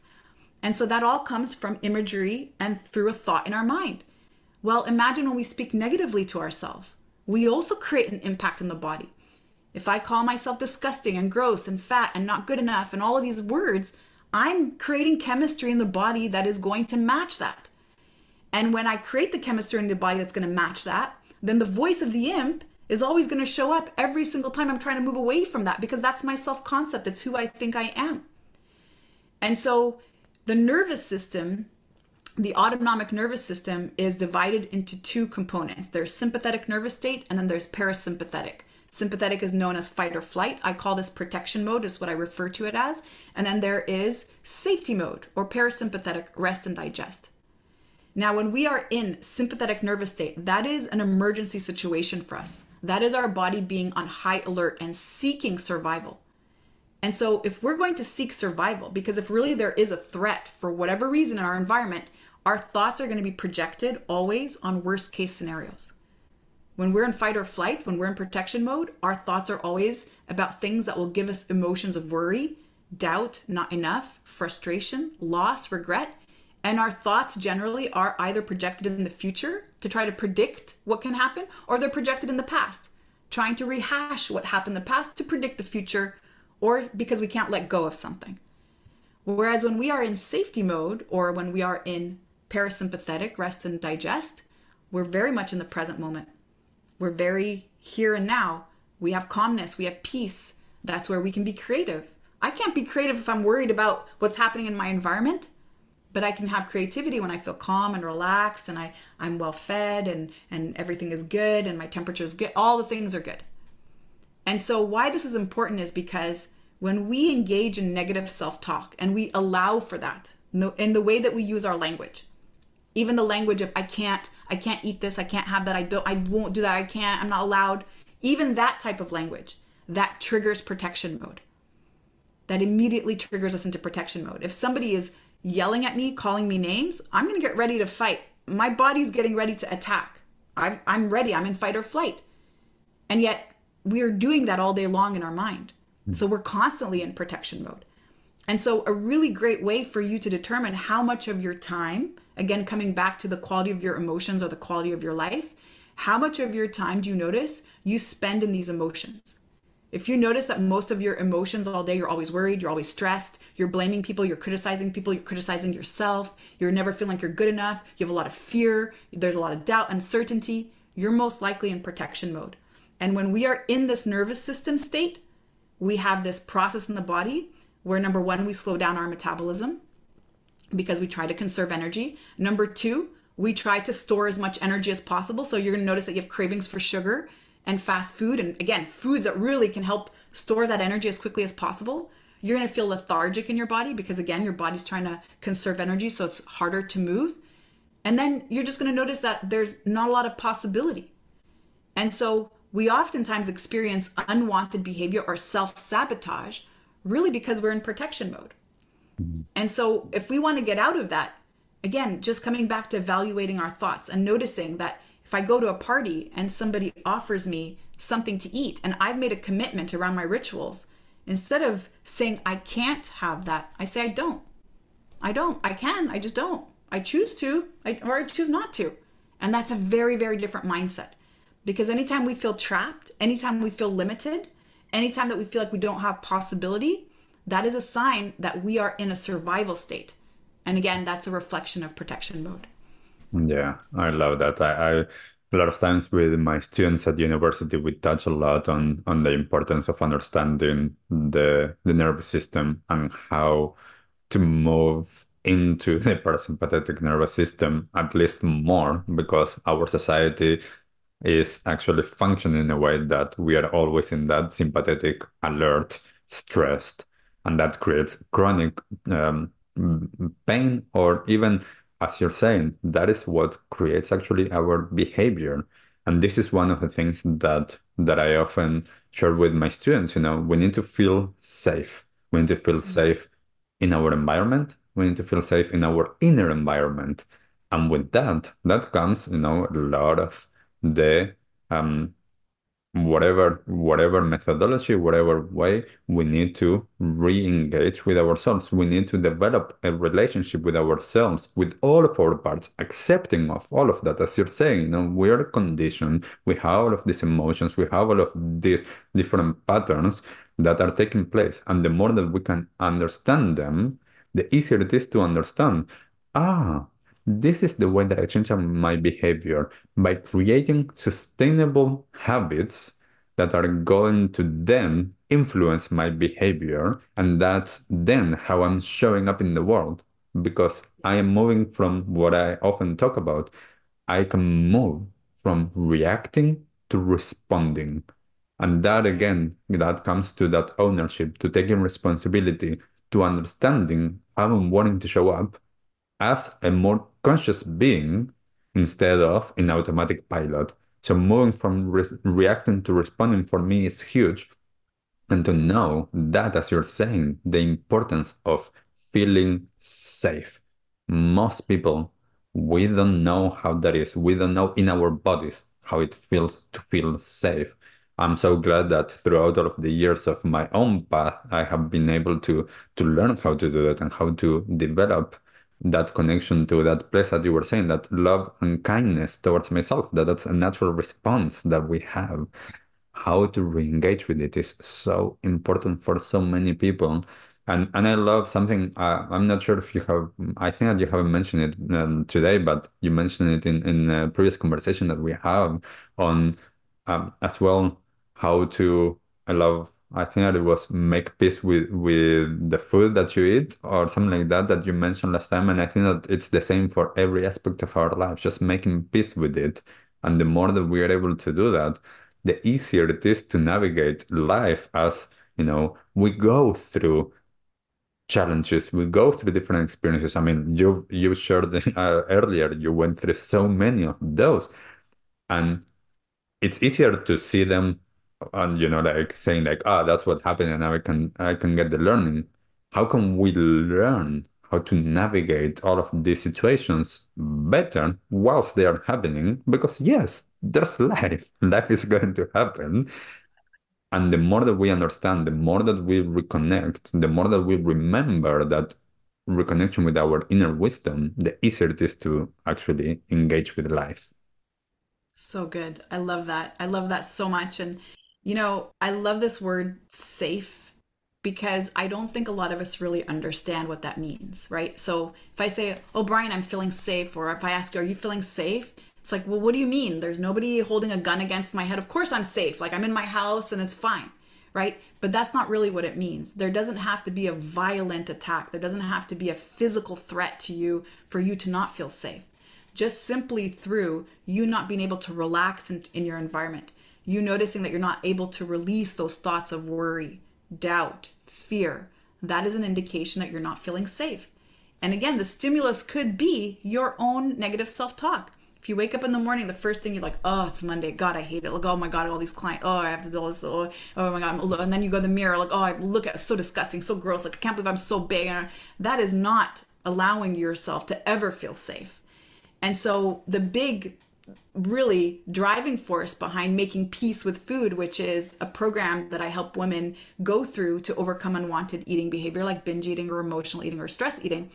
S2: And so that all comes from imagery and through a thought in our mind. Well, imagine when we speak negatively to ourselves. We also create an impact in the body. If I call myself disgusting and gross and fat and not good enough and all of these words, I'm creating chemistry in the body that is going to match that. And when I create the chemistry in the body that's going to match that, then the voice of the imp is always going to show up every single time I'm trying to move away from that, because that's my self-concept. It's who I think I am. And so the nervous system, the autonomic nervous system, is divided into two components. There's sympathetic nervous state, and then there's parasympathetic. Sympathetic is known as fight or flight. I call this protection mode, is what I refer to it as. And then there is safety mode, or parasympathetic, rest and digest. Now, when we are in sympathetic nervous state, that is an emergency situation for us. That is our body being on high alert and seeking survival. And so if we're going to seek survival, because if really there is a threat for whatever reason in our environment, our thoughts are going to be projected always on worst case scenarios. When we're in fight or flight, when we're in protection mode, our thoughts are always about things that will give us emotions of worry, doubt, not enough, frustration, loss, regret. And our thoughts generally are either projected in the future to try to predict what can happen, or they're projected in the past, trying to rehash what happened in the past to predict the future, or because we can't let go of something. Whereas when we are in safety mode, or when we are in parasympathetic, rest and digest, we're very much in the present moment. We're very here and now. We have calmness, we have peace. That's where we can be creative. I can't be creative if I'm worried about what's happening in my environment, but I can have creativity when I feel calm and relaxed, and I'm well fed, and everything is good, and my temperature is good. All the things are good. And so why this is important is because when we engage in negative self-talk and we allow for that in the way that we use our language, even the language of I can't eat this, I can't have that, I won't do that, I can't, I'm not allowed, even that type of language, that triggers protection mode. That immediately triggers us into protection mode. If somebody is yelling at me, calling me names, I'm going to get ready to fight. My body's getting ready to attack. I'm ready. I'm in fight or flight. And yet we're doing that all day long in our mind. So we're constantly in protection mode. And so a really great way for you to determine how much of your time, again, coming back to the quality of your emotions or the quality of your life, how much of your time do you notice you spend in these emotions? If you notice that most of your emotions all day, you're always worried, you're always stressed, you're blaming people, you're criticizing yourself, you're never feeling like you're good enough, you have a lot of fear, there's a lot of doubt, uncertainty, you're most likely in protection mode. And when we are in this nervous system state, we have this process in the body where, number one, we slow down our metabolism because we try to conserve energy. Number two, we try to store as much energy as possible. So you're going to notice that you have cravings for sugar and fast food, and again, foods that really can help store that energy as quickly as possible. You're going to feel lethargic in your body because, again, your body's trying to conserve energy, so it's harder to move. And then you're just going to notice that there's not a lot of possibility. And so we oftentimes experience unwanted behavior or self-sabotage really because we're in protection mode. And so if we want to get out of that, again, just coming back to evaluating our thoughts and noticing that if I go to a party and somebody offers me something to eat and I've made a commitment around my rituals, instead of saying I can't have that, I say I don't. I can, I just don't. I choose to, or I choose not to. And that's a very, very different mindset. Because anytime we feel trapped, anytime we feel limited, anytime that we feel like we don't have possibility, that is a sign that we are in a survival state. And again, that's a reflection of protection mode.
S1: Yeah, I love that. A lot of times with my students at university, we touch a lot on the importance of understanding the nervous system and how to move into the parasympathetic nervous system at least more, because our society is actually functioning in a way that we are always in that sympathetic, alert, stressed, and that creates chronic pain, or even, as you're saying, that is what creates actually our behavior. And this is one of the things that I often share with my students. We need to feel safe. We need to feel safe in our environment. We need to feel safe in our inner environment. And with that comes, a lot of the um, whatever methodology, whatever way, we need to re-engage with ourselves. We need to develop a relationship with ourselves, with all of our parts, accepting of all of that. As you're saying, we are conditioned. We have all of these emotions. We have all of these different patterns that are taking place. And the more that we can understand them, the easier it is to understand. Ah, this is the way that I change my behavior, by creating sustainable habits that are going to then influence my behavior. And that's then how I'm showing up in the world, because I am moving from what I often talk about. I can move from reacting to responding. And that again, that comes to that ownership, to taking responsibility, to understanding how I'm wanting to show up as a more conscious being instead of in automatic pilot. So moving from reacting to responding for me is huge. And to know that, as you're saying, the importance of feeling safe. Most people, we don't know how that is. We don't know in our bodies how it feels to feel safe. I'm so glad that throughout all of the years of my own path, I have been able to learn how to do that and how to develop that connection to that place that you were saying, that love and kindness towards myself, that's a natural response that we have. How to re-engage with it is so important for so many people. And I love something, I'm not sure if you have, I think that you haven't mentioned it today, but you mentioned it in a previous conversation that we have on as well, how to, I think that it was make peace with the food that you eat, or something like that you mentioned last time. And I think that it's the same for every aspect of our life, just making peace with it. And the more that we are able to do that, the easier it is to navigate life, as we go through challenges, we go through different experiences. I mean, you shared earlier, you went through so many of those, and it's easier to see them and like saying like, ah, that's what happened, and now I can get the learning. How can we learn how to navigate all of these situations better whilst they are happening? Because yes, there's life. Life is going to happen. And the more that we understand, the more that we reconnect, the more that we remember that reconnection with our inner wisdom, the easier it is to actually engage with life.
S2: So good. I love that. I love that so much. And, I love this word safe because I don't think a lot of us really understand what that means, right? So if I say, oh, Brian, I'm feeling safe, or if I ask you, are you feeling safe? It's like, well, what do you mean? There's nobody holding a gun against my head. Of course I'm safe. Like I'm in my house and it's fine, right? But that's not really what it means. There doesn't have to be a violent attack. There doesn't have to be a physical threat to you for you to not feel safe, just simply through you not being able to relax in your environment, you noticing that you're not able to release those thoughts of worry, doubt, fear. That is an indication that you're not feeling safe. And again, the stimulus could be your own negative self-talk. If you wake up in the morning, the first thing you're like, oh, it's Monday. God, I hate it. Like, oh my God, all these clients. Oh, I have to do all this. Oh my God. And then you go to the mirror, like, oh, I look at it, so disgusting, so gross. Like, I can't believe I'm so big. And that is not allowing yourself to ever feel safe. And so the big, really driving force behind making peace with food, which is a program that I help women go through to overcome unwanted eating behavior like binge eating or emotional eating or stress eating,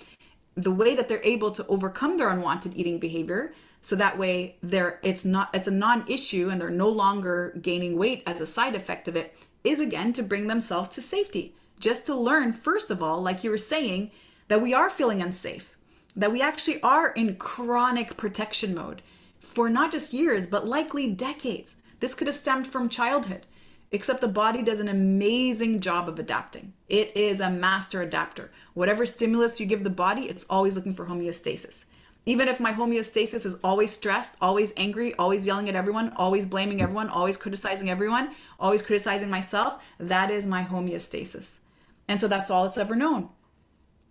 S2: the way that they're able to overcome their unwanted eating behavior, So that way it's a non-issue and they're no longer gaining weight as a side effect of it, is again to bring themselves to safety. Just to learn, first of all, like you were saying, that we are feeling unsafe, that we actually are in chronic protection mode for not just years, but likely decades. This could have stemmed from childhood, except the body does an amazing job of adapting. It is a master adapter. Whatever stimulus you give the body, it's always looking for homeostasis. Even if my homeostasis is always stressed, always angry, always yelling at everyone, always blaming everyone, always criticizing everyone, always criticizing myself, that is my homeostasis. And so that's all it's ever known.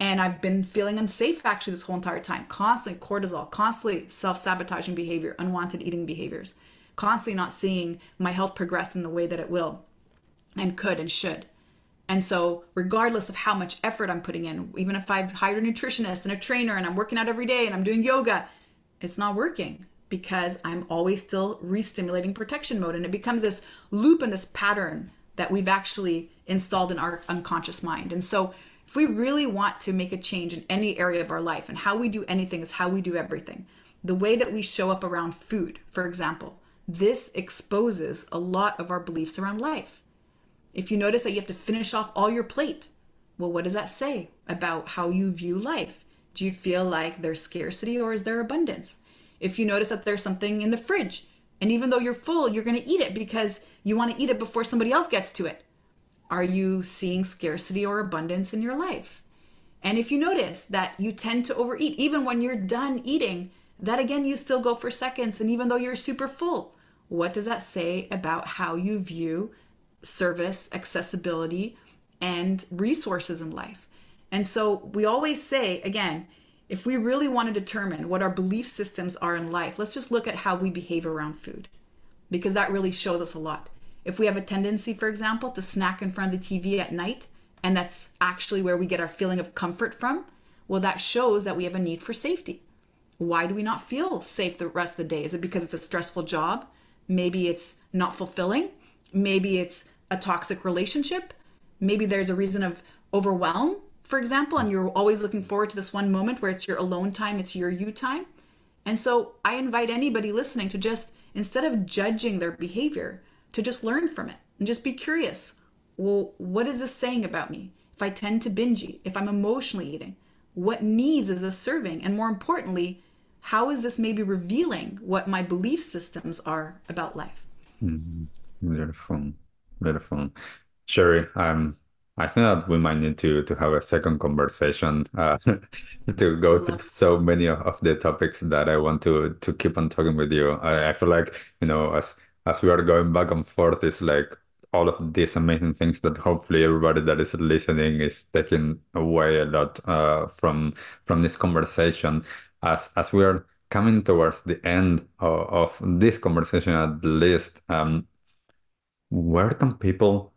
S2: And I've been feeling unsafe actually this whole entire time. Constantly cortisol, constantly self-sabotaging behavior, unwanted eating behaviors, constantly not seeing my health progress in the way that it will and could and should. And so regardless of how much effort I'm putting in, even if I've hired a nutritionist and a trainer and I'm working out every day and I'm doing yoga, it's not working because I'm always still re-stimulating protection mode. And it becomes this loop and this pattern that we've actually installed in our unconscious mind. And so if we really want to make a change in any area of our life, and how we do anything is how we do everything, the way that we show up around food, for example, this exposes a lot of our beliefs around life. If you notice that you have to finish off all your plate, well, what does that say about how you view life? Do you feel like there's scarcity or is there abundance? If you notice that there's something in the fridge, and even though you're full, you're going to eat it because you want to eat it before somebody else gets to it, are you seeing scarcity or abundance in your life? And if you notice that you tend to overeat, even when you're done eating, that again, you still go for seconds. And even though you're super full, what does that say about how you view service, accessibility, and resources in life? And so we always say, again, if we really want to determine what our belief systems are in life, let's just look at how we behave around food, because that really shows us a lot. If we have a tendency, for example, to snack in front of the TV at night, and that's actually where we get our feeling of comfort from, well, that shows that we have a need for safety. Why do we not feel safe the rest of the day? Is it because it's a stressful job? Maybe it's not fulfilling. Maybe it's a toxic relationship. Maybe there's a reason of overwhelm, for example, and you're always looking forward to this one moment where it's your alone time, it's your you time. And so I invite anybody listening to just, instead of judging their behavior, to just learn from it and just be curious. Well, what is this saying about me? If I tend to binge eat, if I'm emotionally eating, what needs is this serving? And more importantly, how is this maybe revealing what my belief systems are about life?
S1: Mhm. Beautiful, beautiful. Sherry, I think that we might need to have a second conversation to go through
S2: Love.
S1: so many of the topics that I want to keep on talking with you. I feel like, as we are going back and forth, it's like all of these amazing things that hopefully everybody that is listening is taking away a lot from this conversation. As we are coming towards the end of this conversation, at least, where can people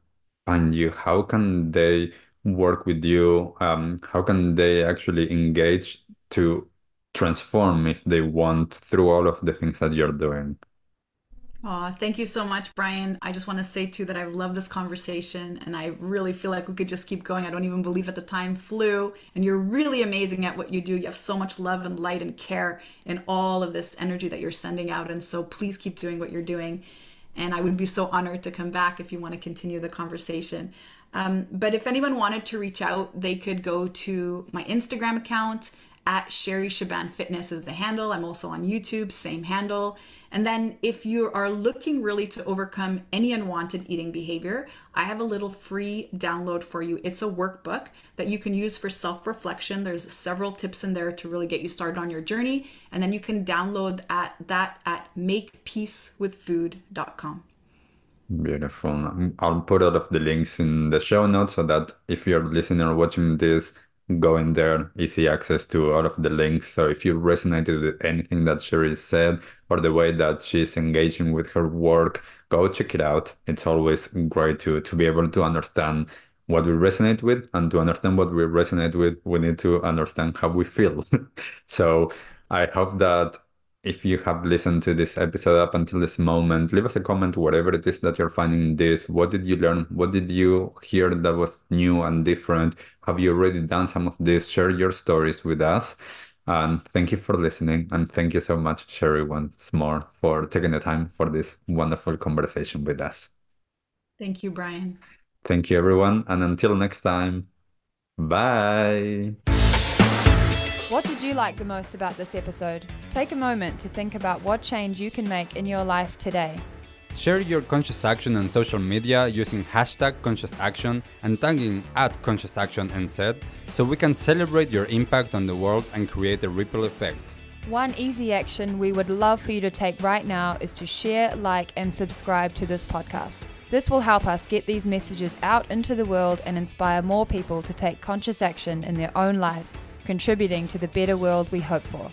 S1: find you? How can they work with you? How can they actually engage to transform if they want through all of the things that you're doing?
S2: Aw, thank you so much, Brian. I just want to say too that I love this conversation and I really feel like we could just keep going. I don't even believe that the time flew. And you're really amazing at what you do. You have so much love and light and care in all of this energy that you're sending out. And so please keep doing what you're doing. And I would be so honored to come back if you want to continue the conversation. But if anyone wanted to reach out, they could go to my Instagram account at Sherry Shaban Fitness is the handle. I'm also on YouTube, same handle. And then if you are looking really to overcome any unwanted eating behavior, I have a little free download for you. It's a workbook that you can use for self-reflection. There's several tips in there to really get you started on your journey. And then you can download that at makepeacewithfood.com.
S1: Beautiful. I'll put all of the links in the show notes so that if you're listening or watching this, go in there, easy access to all of the links. So if you resonated with anything that Sherry said or the way that she's engaging with her work, go check it out. It's always great to be able to understand what we resonate with, and to understand what we resonate with, we need to understand how we feel. So I hope that if you have listened to this episode up until this moment, leave us a comment, whatever it is that you're finding this. What did you learn? What did you hear that was new and different? Have you already done some of this? Share your stories with us. And thank you for listening. And thank you so much, Sherry, once more for taking the time for this wonderful conversation with us.
S2: Thank you, Brian.
S1: Thank you, everyone. And until next time, bye.
S3: What did you like the most about this episode? Take a moment to think about what change you can make in your life today.
S1: Share your conscious action on social media using #ConsciousAction and tagging @ConsciousActionNZ so we can celebrate your impact on the world and create a ripple effect.
S3: One easy action we would love for you to take right now is to share, like, and subscribe to this podcast. This will help us get these messages out into the world and inspire more people to take conscious action in their own lives, contributing to the better world we hope for.